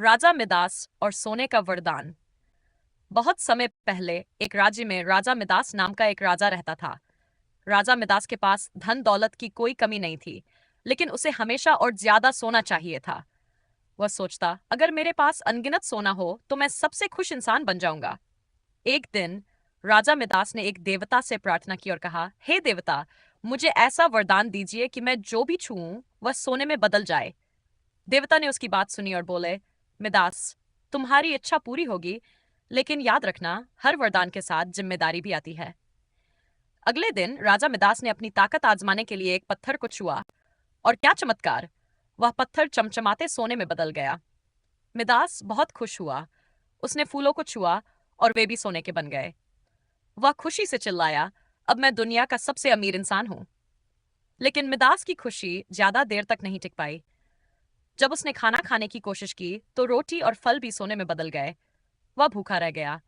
राजा Midas और सोने का वरदान। बहुत समय पहले एक राज्य में राजा मिदास नाम का एक राजा रहता था। राजा मिदास के पास धन दौलत की कोई कमी नहीं थी, लेकिन उसे हमेशा और ज्यादा सोना चाहिए था। वह सोचता, अगर मेरे पास अनगिनत सोना हो तो मैं सबसे खुश इंसान बन जाऊंगा। एक दिन राजा मिदास ने एक देवता से प्रार्थना की और कहा, हे देवता, मुझे ऐसा वरदान दीजिए कि मैं जो भी छूऊं वह सोने में बदल जाए। देवता ने उसकी बात सुनी और बोले, मिदास, तुम्हारी इच्छा पूरी होगी, लेकिन याद रखना, हर वरदान के साथ जिम्मेदारी भी आती है। अगले दिन राजा मिदास ने अपनी ताकत आजमाने के लिए एक पत्थर को छुआ, और क्या चमत्कार! वह पत्थर चमचमाते सोने में बदल गया। मिदास बहुत खुश हुआ। उसने फूलों को छुआ और वे भी सोने के बन गए। वह खुशी से चिल्लाया, अब मैं दुनिया का सबसे अमीर इंसान हूं। लेकिन मिदास की खुशी ज्यादा देर तक नहीं टिक पाई। जब उसने खाना खाने की कोशिश की तो रोटी और फल भी सोने में बदल गए। वह भूखा रह गया।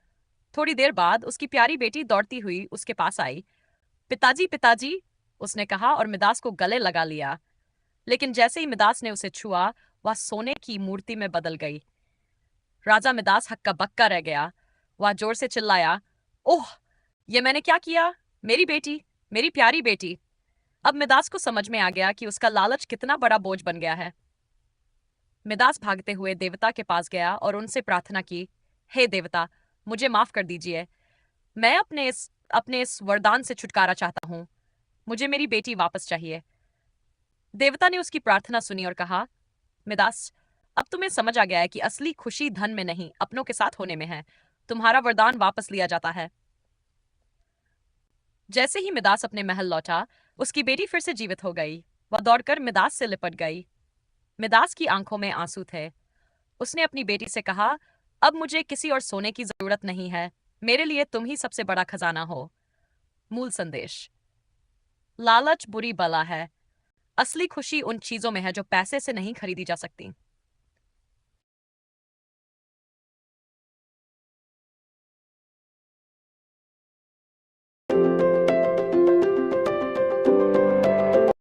थोड़ी देर बाद उसकी प्यारी बेटी दौड़ती हुई उसके पास आई। पिताजी, पिताजी, उसने कहा और मिदास को गले लगा लिया। लेकिन जैसे ही मिदास ने उसे छुआ, वह सोने की मूर्ति में बदल गई। राजा मिदास हक्का बक्का रह गया। वह जोर से चिल्लाया, ओह, ये मैंने क्या किया? मेरी बेटी, मेरी प्यारी बेटी! अब मिदास को समझ में आ गया कि उसका लालच कितना बड़ा बोझ बन गया है। मिदास भागते हुए देवता के पास गया और उनसे प्रार्थना की, हे देवता, मुझे माफ कर दीजिए। मैं अपने इस वरदान से छुटकारा चाहता हूँ। मुझे मेरी बेटी वापस चाहिए। देवता ने उसकी प्रार्थना सुनी और कहा, मिदास, अब तुम्हें समझ आ गया है कि असली खुशी धन में नहीं, अपनों के साथ होने में है। तुम्हारा वरदान वापस लिया जाता है। जैसे ही मिदास अपने महल लौटा, उसकी बेटी फिर से जीवित हो गई। वह दौड़कर मिदास से लिपट गई। मिदास की आंखों में आंसू थे। उसने अपनी बेटी से कहा, अब मुझे किसी और सोने की जरूरत नहीं है। मेरे लिए तुम ही सबसे बड़ा खजाना हो। मूल संदेश: लालच बुरी बला है। असली खुशी उन चीजों में है जो पैसे से नहीं खरीदी जा सकती।